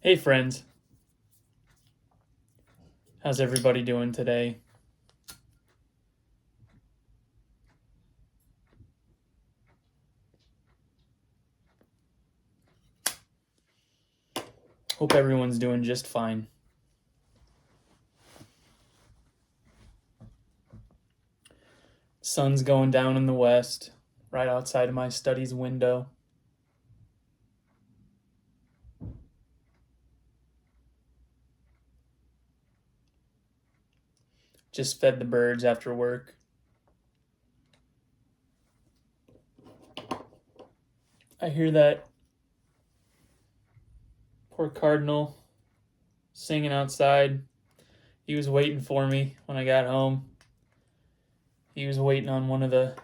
Hey friends, how's everybody doing today? Hope everyone's doing just fine. Sun's going down in the west, right outside of my study's window. Just fed the birds after work. I hear that poor cardinal singing outside. He was waiting for me when I got home. He was waiting on one of the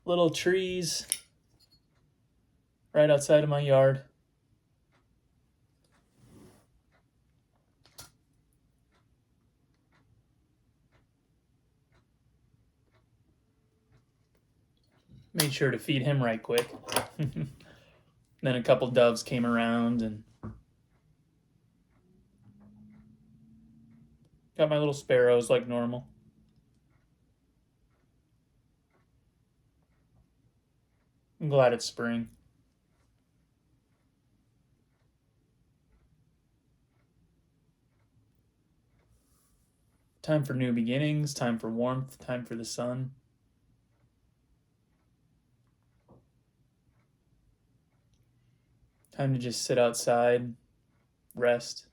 little trees right outside of my yard. Made sure to feed him right quick. Then a couple doves came around and got my little sparrows like normal. I'm glad it's spring. Time for new beginnings, time for warmth, time for the sun. Time to just sit outside, rest,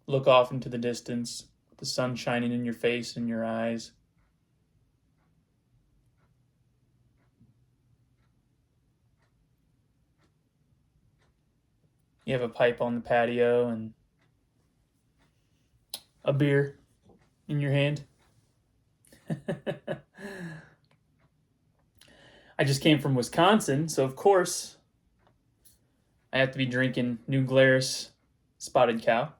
look off into the distance, the sun shining in your face and your eyes. You have a pipe on the patio and a beer in your hand. I just came from Wisconsin, so of course I have to be drinking New Glarus Spotted Cow.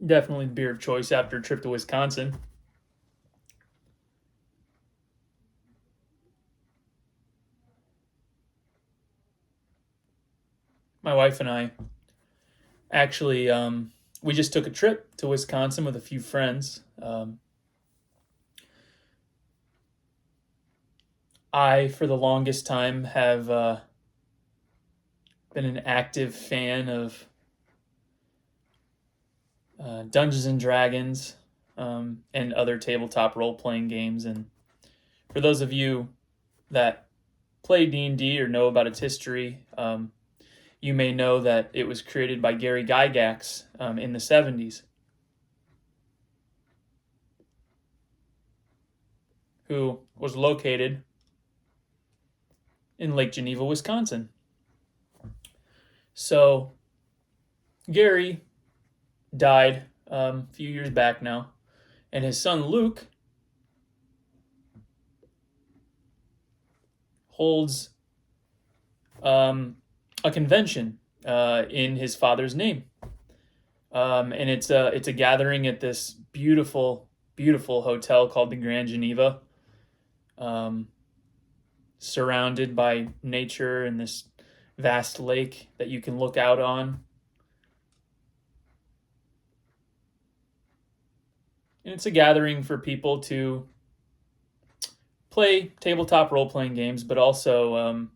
Definitely the beer of choice after a trip to Wisconsin. My wife and I actually, we just took a trip to Wisconsin with a few friends. I, for the longest time, have been an active fan of Dungeons and Dragons and other tabletop role-playing games. And for those of you that play D&D or know about its history, you may know that it was created by Gary Gygax in the 70s, who was located in Lake Geneva, Wisconsin. So Gary died a few years back now, and his son Luke holds a convention in his father's name, and it's a gathering at this beautiful hotel called the Grand Geneva, surrounded by nature and this vast lake that you can look out on. And it's a gathering for people to play tabletop role-playing games, but also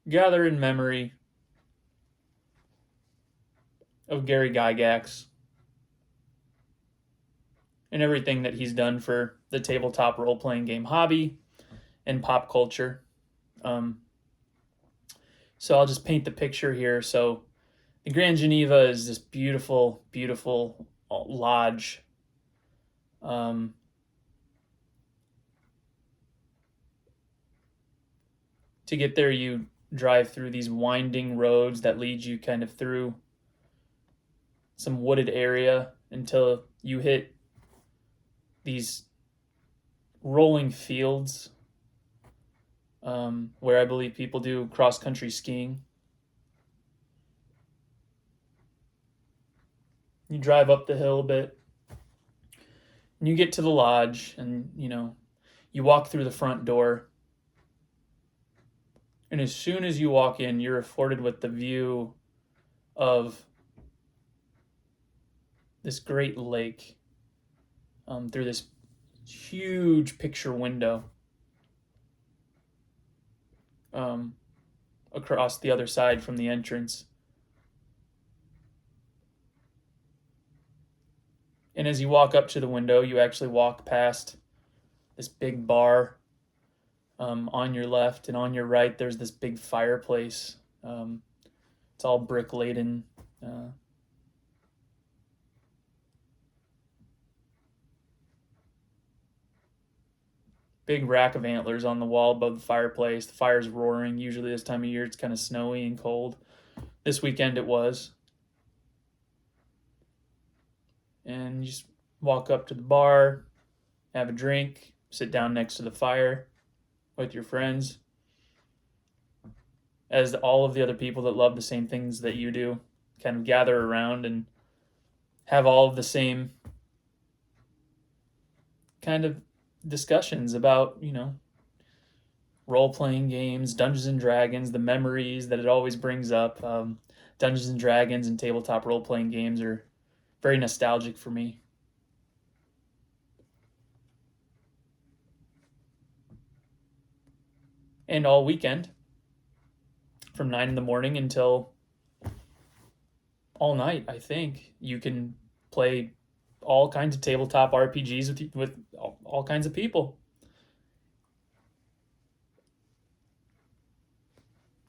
gather in memory of Gary Gygax and everything that he's done for the tabletop role-playing game hobby and pop culture. So I'll just paint the picture here. So the Grand Geneva is this beautiful lodge. To get there, you drive through these winding roads that lead you kind of through some wooded area until you hit these rolling fields where I believe people do cross-country skiing. You drive up the hill a bit, And you get to the lodge, and you walk through the front door, and as soon as you walk in, you're afforded with the view of this great lake through this huge picture window across the other side from the entrance. And as you walk up to the window, you actually walk past this big bar on your left, and on your right, there's this big fireplace. It's all brick laden. Big rack of antlers on the wall above the fireplace. The fire's roaring. Usually this time of year, it's kind of snowy and cold. This weekend it was. And you just walk up to the bar, have a drink, sit down next to the fire with your friends, as all of the other people that love the same things that you do kind of gather around and have all of the same kind of discussions about, role-playing games, Dungeons and Dragons, the memories that it always brings up. Dungeons and Dragons and tabletop role-playing games are very nostalgic for me. And all weekend, from 9 in the morning until all night, I think, you can play all kinds of tabletop RPGs with all kinds of people.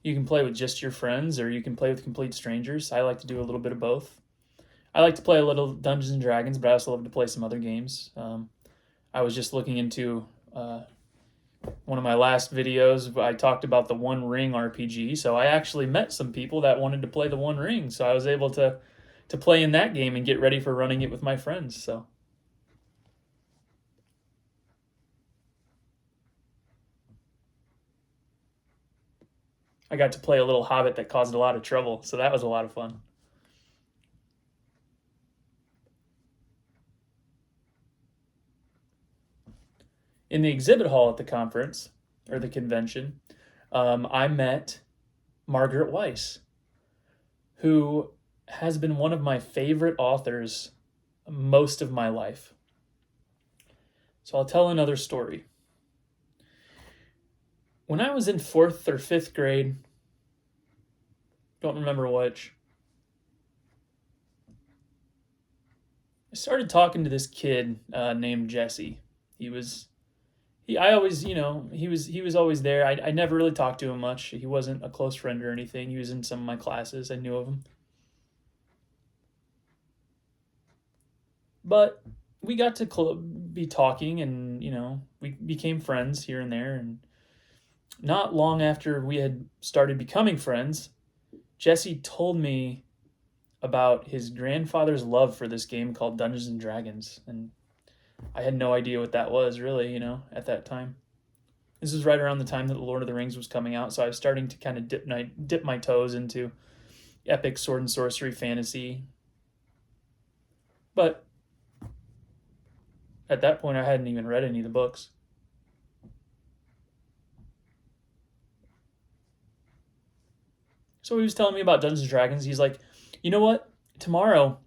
You can play with just your friends, or you can play with complete strangers. I like to do a little bit of both. I like to play a little Dungeons and Dragons, but I also love to play some other games. I was just looking into one of my last videos. I talked about the One Ring RPG, so I actually met some people that wanted to play the One Ring, so I was able to play in that game and get ready for running it with my friends. So I got to play a little hobbit that caused a lot of trouble, so that was a lot of fun. In the exhibit hall at the conference, or the convention, I met Margaret Weis, who has been one of my favorite authors most of my life. So I'll tell another story. When I was in 4th or 5th grade, don't remember which, I started talking to this kid named Jesse. He was always there. I never really talked to him much. He wasn't a close friend or anything. He was in some of my classes. I knew of him. But we got to be talking, and, we became friends here and there. And not long after we had started becoming friends, Jesse told me about his grandfather's love for this game called Dungeons and Dragons. And I had no idea what that was, really, at that time. This was right around the time that The Lord of the Rings was coming out, so I was starting to kind of dip my toes into epic sword and sorcery fantasy. But at that point, I hadn't even read any of the books. So he was telling me about Dungeons and Dragons. He's like, you know what? Tomorrow,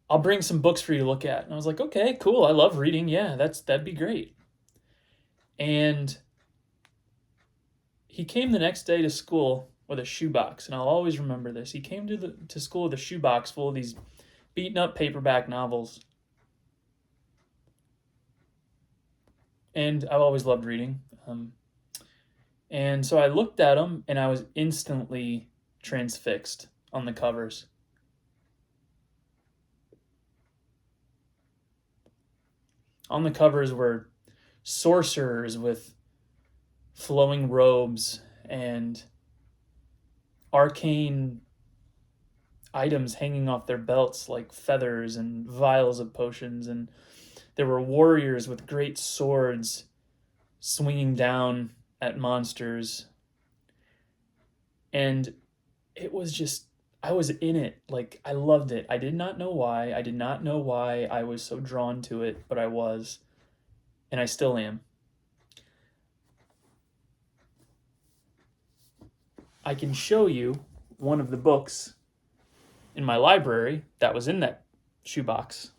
I'll bring some books for you to look at. And I was like, okay, cool. I love reading. Yeah, that'd be great. And he came the next day to school with a shoebox, and I'll always remember this. He came to school with a shoebox full of these beaten up paperback novels. And I've always loved reading. And so I looked at them, and I was instantly transfixed on the covers. On the covers were sorcerers with flowing robes and arcane items hanging off their belts like feathers and vials of potions, and there were warriors with great swords swinging down at monsters. And it was just I was in it. Like, I loved it. I did not know why. I did not know why I was so drawn to it, but I was, and I still am. I can show you one of the books in my library that was in that shoebox.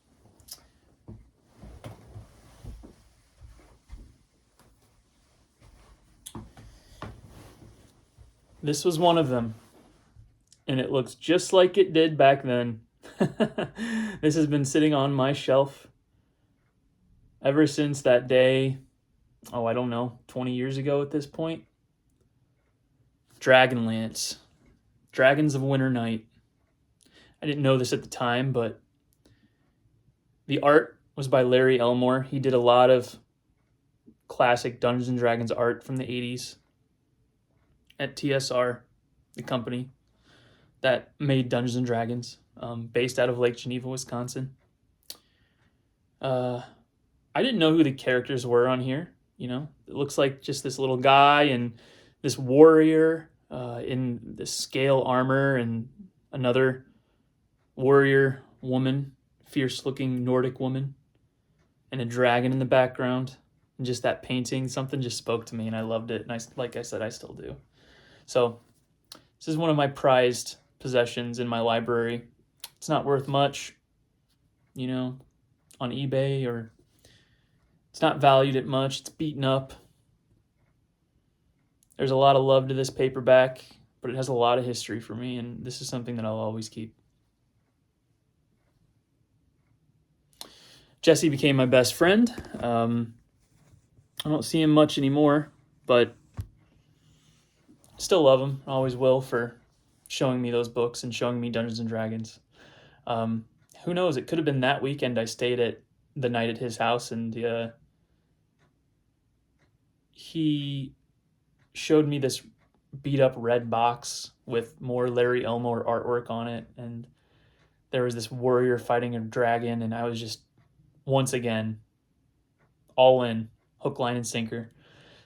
This was one of them, and it looks just like it did back then. This has been sitting on my shelf ever since that day. Oh, I don't know, 20 years ago at this point. Dragonlance, Dragons of Winter Night. I didn't know this at the time, but the art was by Larry Elmore. He did a lot of classic Dungeons and Dragons art from the 80s at TSR, the company that made Dungeons and Dragons, based out of Lake Geneva, Wisconsin. I didn't know who the characters were on here. You know, it looks like just this little guy and this warrior in this scale armor, and another warrior woman, fierce-looking Nordic woman, and a dragon in the background. And just that painting, something just spoke to me, and I loved it. And like I said, I still do. So this is one of my prized possessions in my library. It's not worth much, you know, on eBay, or it's not valued at much. It's beaten up. There's a lot of love to this paperback, but it has a lot of history for me, and this is something that I'll always keep. Jesse became my best friend. I don't see him much anymore, but still love him. I always will, for showing me those books and showing me Dungeons and Dragons. Who knows? It could have been that weekend I stayed at the night at his house, and he showed me this beat up red box with more Larry Elmore artwork on it, and there was this warrior fighting a dragon, and I was just, once again, all in, hook, line, and sinker.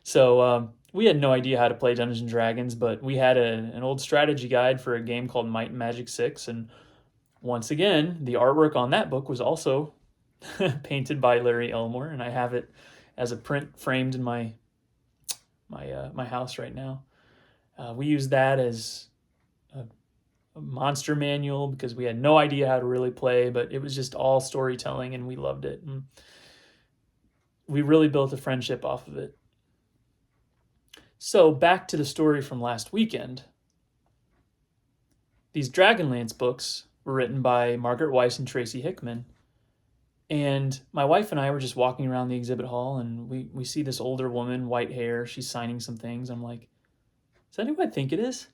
So we had no idea how to play Dungeons and Dragons, but we had an old strategy guide for a game called Might and Magic 6, and once again, the artwork on that book was also painted by Larry Elmore, and I have it as a print framed in my house right now. We used that as a monster manual because we had no idea how to really play, but it was just all storytelling, and we loved it. And we really built a friendship off of it. So back to the story from last weekend. These Dragonlance books were written by Margaret Weis and Tracy Hickman. And my wife and I were just walking around the exhibit hall, and we see this older woman, white hair. She's signing some things. I'm like, is that who I think it is?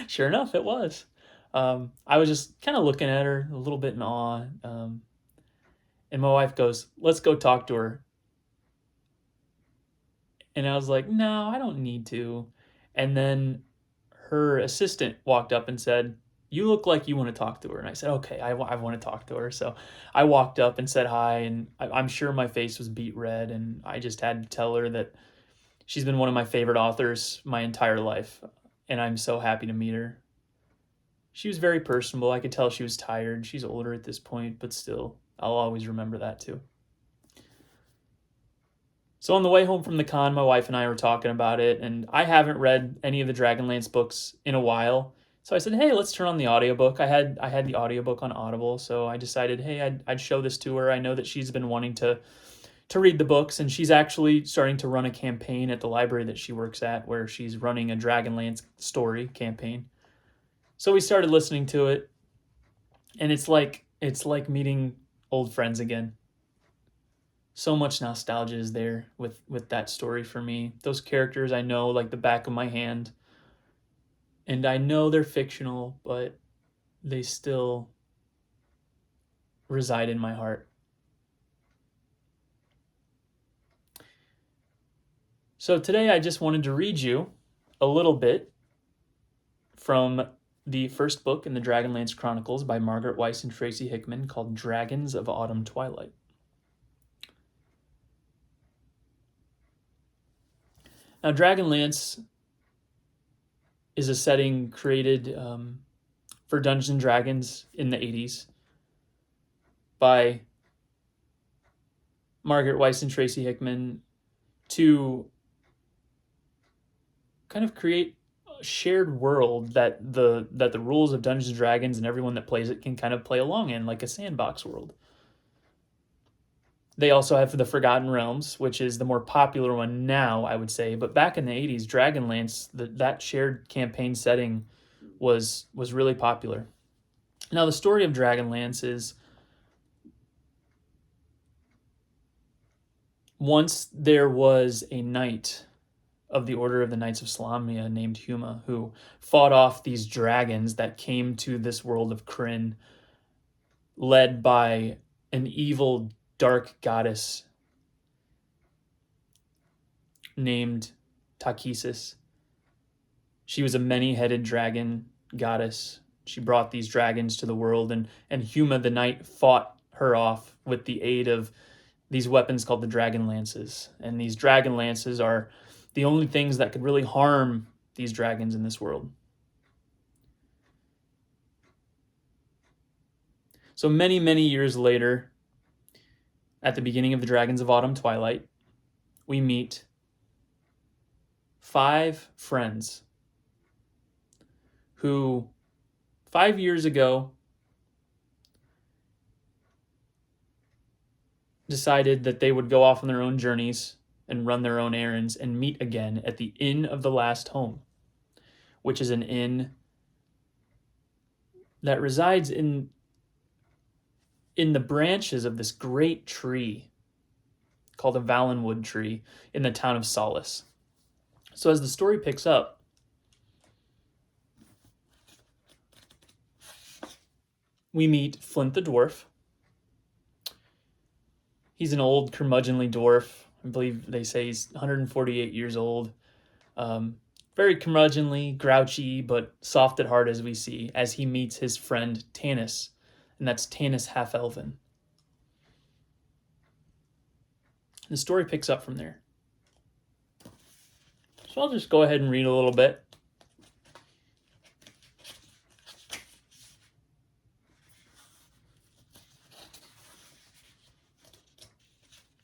Sure enough, it was. I was just kind of looking at her a little bit in awe. And my wife goes, let's go talk to her. And I was like, no, I don't need to. And then her assistant walked up and said, you look like you want to talk to her. And I said, okay, I want to talk to her. So I walked up and said hi, and I'm sure my face was beet red, and I just had to tell her that she's been one of my favorite authors my entire life, and I'm so happy to meet her. She was very personable. I could tell she was tired. She's older at this point, but still, I'll always remember that too. So on the way home from the con, my wife and I were talking about it, and I haven't read any of the Dragonlance books in a while. So I said, hey, let's turn on the audiobook. I had the audiobook on Audible, so I decided, hey, I'd show this to her. I know that she's been wanting to read the books, and she's actually starting to run a campaign at the library that she works at, where she's running a Dragonlance story campaign. So we started listening to it, and it's like meeting old friends again. So much nostalgia is there with that story for me. Those characters I know like the back of my hand. And I know they're fictional, but they still reside in my heart. So today I just wanted to read you a little bit from the first book in the Dragonlance Chronicles by Margaret Weis and Tracy Hickman, called Dragons of Autumn Twilight. Now, Dragonlance is a setting created for Dungeons and Dragons in the 80s by Margaret, Weis, and Tracy Hickman to kind of create a shared world that the rules of Dungeons and Dragons and everyone that plays it can kind of play along in, like a sandbox world. They also have the Forgotten Realms, which is the more popular one now, I would say. But back in the 80s, Dragonlance, that shared campaign setting was really popular. Now, the story of Dragonlance is once there was a knight of the Order of the Knights of Salamia named Huma who fought off these dragons that came to this world of Kryn, led by an evil dark goddess named Takesis. She was a many-headed dragon goddess. She brought these dragons to the world, and Huma the knight fought her off with the aid of these weapons called the Dragonlances. And these Dragonlances are the only things that could really harm these dragons in this world. So many, many years later, at the beginning of the Dragons of Autumn Twilight, we meet 5 friends who 5 years ago decided that they would go off on their own journeys and run their own errands and meet again at the Inn of the Last Home, which is an inn that resides in the branches of this great tree called a Valenwood tree in the town of Solace. So as the story picks up, we meet Flint the dwarf. He's an old curmudgeonly dwarf. I believe they say he's 148 years old. Very curmudgeonly, grouchy, but soft at heart as we see, as he meets his friend Tanis, and that's Tanis Half-Elven. The story picks up from there. So I'll just go ahead and read a little bit.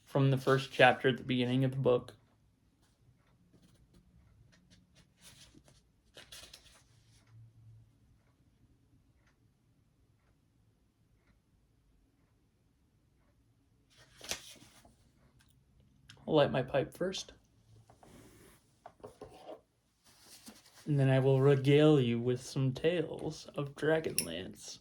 From the first chapter at the beginning of the book. I'll light my pipe first. And then I will regale you with some tales of Dragonlance.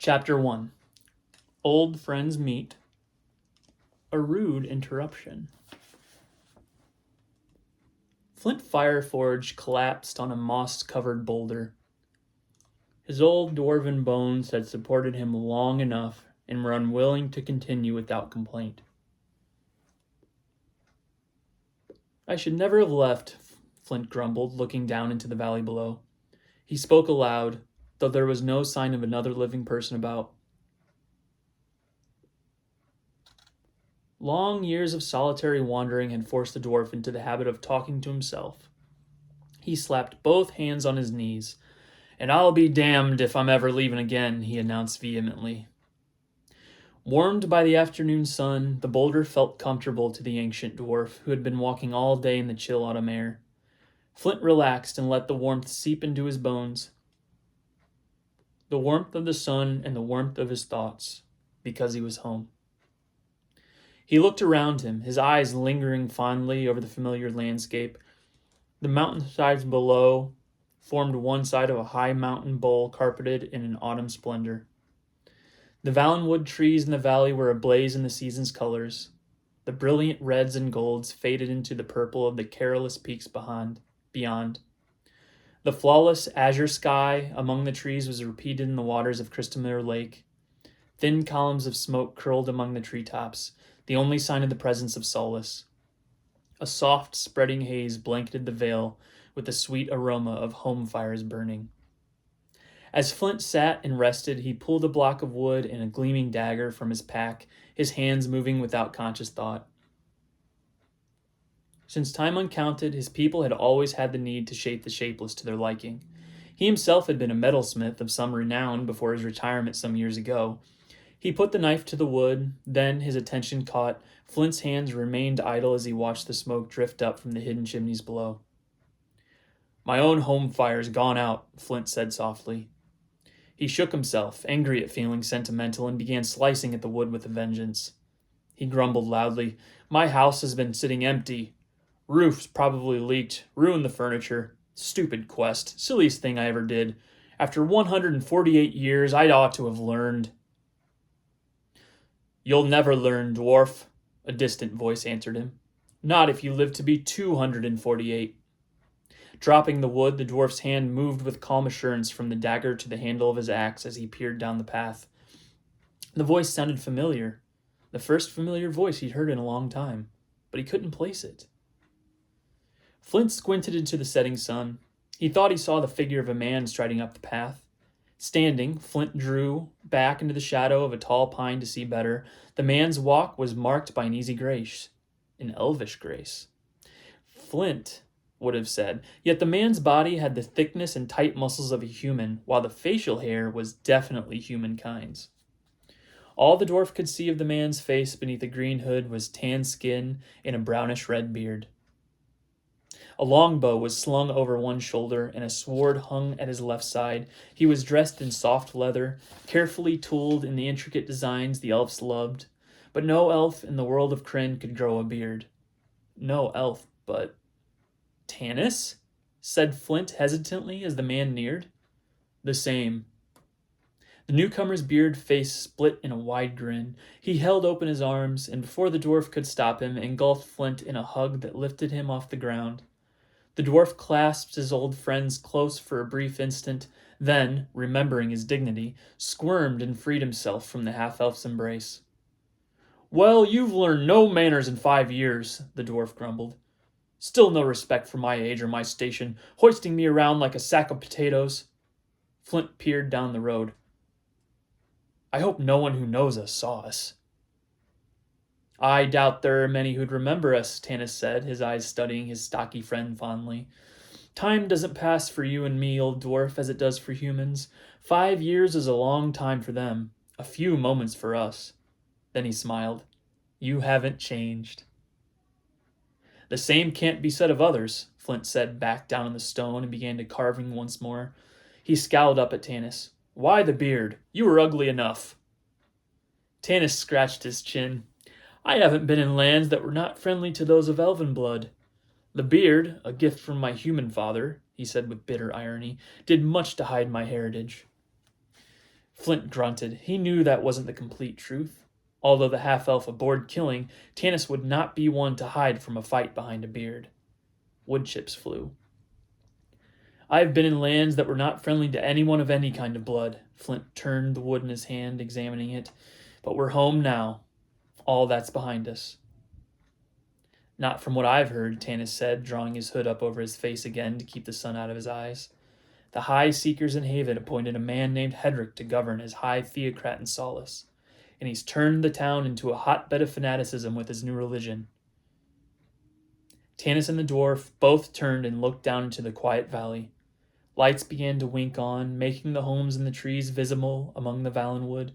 Chapter 1. Old Friends Meet. A Rude Interruption. Flint Fireforge collapsed on a moss-covered boulder. His old dwarven bones had supported him long enough and were unwilling to continue without complaint. I should never have left, Flint grumbled, looking down into the valley below. He spoke aloud, though there was no sign of another living person about. Long years of solitary wandering had forced the dwarf into the habit of talking to himself. He slapped both hands on his knees. "And I'll be damned if I'm ever leaving again," he announced vehemently. Warmed by the afternoon sun, the boulder felt comfortable to the ancient dwarf, who had been walking all day in the chill autumn air. Flint relaxed and let the warmth seep into his bones. The warmth of the sun and the warmth of his thoughts, because he was home. He looked around him, his eyes lingering fondly over the familiar landscape. The mountainsides below formed one side of a high mountain bowl carpeted in an autumn splendor. The Valenwood trees in the valley were ablaze in the season's colors. The brilliant reds and golds faded into the purple of the carolus peaks beyond. The flawless azure sky among the trees was repeated in the waters of Christopher Lake. Thin columns of smoke curled among the treetops, the only sign of the presence of Solace. A soft, spreading haze blanketed the vale with the sweet aroma of home fires burning. As Flint sat and rested, he pulled a block of wood and a gleaming dagger from his pack, his hands moving without conscious thought. Since time uncounted, his people had always had the need to shape the shapeless to their liking. He himself had been a metalsmith of some renown before his retirement some years ago. He put the knife to the wood, then his attention caught Flint's hands remained idle as he watched the smoke drift up from the hidden chimneys below. "My own home fire's gone out," Flint said softly. He shook himself, angry at feeling sentimental, and began slicing at the wood with a vengeance. He grumbled loudly, "My house has been sitting empty. Roof's probably leaked, ruined the furniture. Stupid quest, silliest thing I ever did. After 148 years, I'd ought to have learned." "You'll never learn, dwarf," a distant voice answered him. "Not if you live to be 248. Dropping the wood, the dwarf's hand moved with calm assurance from the dagger to the handle of his axe as he peered down the path. The voice sounded familiar, the first familiar voice he'd heard in a long time, but he couldn't place it. Flint squinted into the setting sun. He thought he saw the figure of a man striding up the path. Standing, Flint drew back into the shadow of a tall pine to see better. The man's walk was marked by an easy grace, an elvish grace. Flint would have said, yet the man's body had the thickness and tight muscles of a human, while the facial hair was definitely humankind's. All the dwarf could see of the man's face beneath a green hood was tan skin and a brownish-red beard. A longbow was slung over one shoulder, and a sword hung at his left side. He was dressed in soft leather, carefully tooled in the intricate designs the elves loved. But no elf in the world of Krynn could grow a beard. No elf, but... "Tanis?" said Flint hesitantly as the man neared. "The same." The newcomer's beard face split in a wide grin. He held open his arms, and before the dwarf could stop him, engulfed Flint in a hug that lifted him off the ground. The dwarf clasped his old friends close for a brief instant, then, remembering his dignity, squirmed and freed himself from the half-elf's embrace. "Well, you've learned no manners in 5 years," the dwarf grumbled. "Still no respect for my age or my station, hoisting me around like a sack of potatoes." Flint peered down the road. "I hope no one who knows us saw us." "I doubt there are many who'd remember us," Tanis said, his eyes studying his stocky friend fondly. "Time doesn't pass for you and me, old dwarf, as it does for humans. 5 years is a long time for them, a few moments for us." Then he smiled. "You haven't changed." "The same can't be said of others," Flint said back down on the stone and began to carving once more. He scowled up at Tanis. "Why the beard? You were ugly enough." Tanis scratched his chin. "I haven't been in lands that were not friendly to those of elven blood. The beard, a gift from my human father," he said with bitter irony, "did much to hide my heritage." Flint grunted. He knew that wasn't the complete truth. Although the half-elf abhorred killing, Tanis would not be one to hide from a fight behind a beard. Wood chips flew. "I've been in lands that were not friendly to anyone of any kind of blood." Flint turned the wood in his hand, examining it. "But we're home now. All that's behind us." "Not from what I've heard," Tanis said, drawing his hood up over his face again to keep the sun out of his eyes. "The High Seekers in Haven appointed a man named Hedrick to govern as High Theocrat in Solace, and he's turned the town into a hotbed of fanaticism with his new religion." Tanis and the dwarf both turned and looked down into the quiet valley. Lights began to wink on, making the homes in the trees visible among the Valenwood.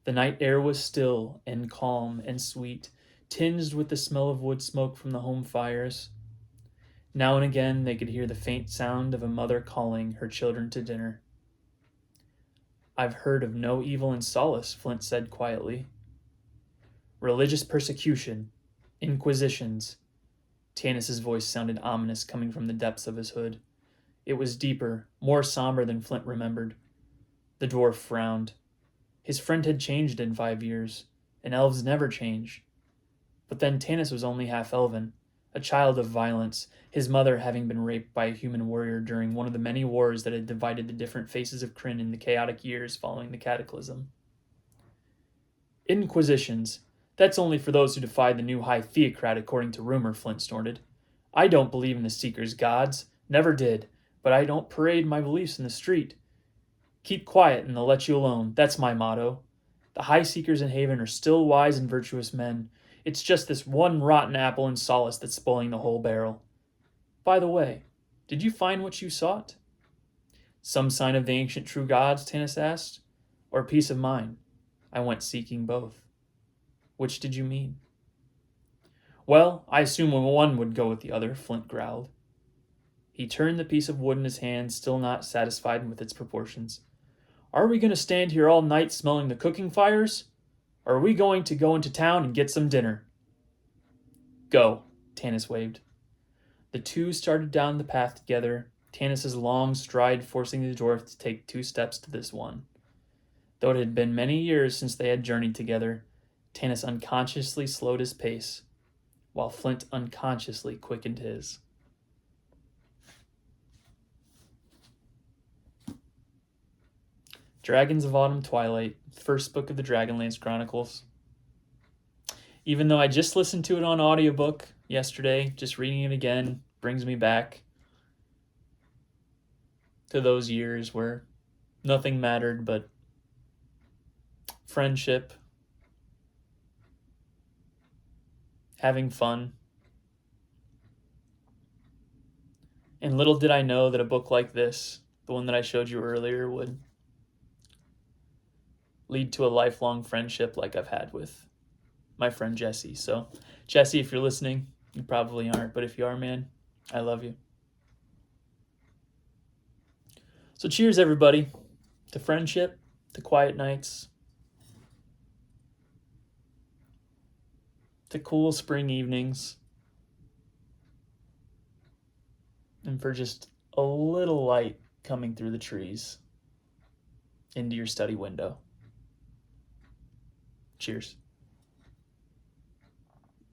The night air was still and calm and sweet, tinged with the smell of wood smoke from the home fires. Now and again they could hear the faint sound of a mother calling her children to dinner. "I've heard of no evil in Solace," Flint said quietly. "Religious persecution, inquisitions." Tanis's voice sounded ominous coming from the depths of his hood. It was deeper, more somber than Flint remembered. The dwarf frowned. His friend had changed in 5 years, and elves never change. But then Tanis was only half-elven, a child of violence, his mother having been raped by a human warrior during one of the many wars that had divided the different faces of Krynn in the chaotic years following the Cataclysm. "Inquisitions. That's only for those who defy the new High Theocrat, according to rumor," Flint snorted. "I don't believe in the Seeker's gods. Never did. But I don't parade my beliefs in the street. Keep quiet and they'll let you alone. That's my motto. The high seekers in Haven are still wise and virtuous men. It's just this one rotten apple in Solace that's spoiling the whole barrel. By the way, did you find what you sought? Some sign of the ancient true gods, Tanis asked, or peace of mind? I went seeking both. Which did you mean? Well, I assume one would go with the other, Flint growled. He turned the piece of wood in his hand, still not satisfied with its proportions. Are we going to stand here all night smelling the cooking fires? Or are we going to go into town and get some dinner? Go, Tanis waved. The two started down the path together, Tanis's long stride forcing the dwarf to take 2 steps to this one. Though it had been many years since they had journeyed together, Tanis unconsciously slowed his pace, while Flint unconsciously quickened his. Dragons of Autumn Twilight, first book of the Dragonlance Chronicles. Even though I just listened to it on audiobook yesterday, just reading it again brings me back to those years where nothing mattered but friendship, having fun. And little did I know that a book like this, the one that I showed you earlier, would lead to a lifelong friendship like I've had with my friend Jesse. So, Jesse, if you're listening, you probably aren't, but if you are, man, I love you. So cheers, everybody, to friendship, to quiet nights, to cool spring evenings, and for just a little light coming through the trees into your study window. Cheers.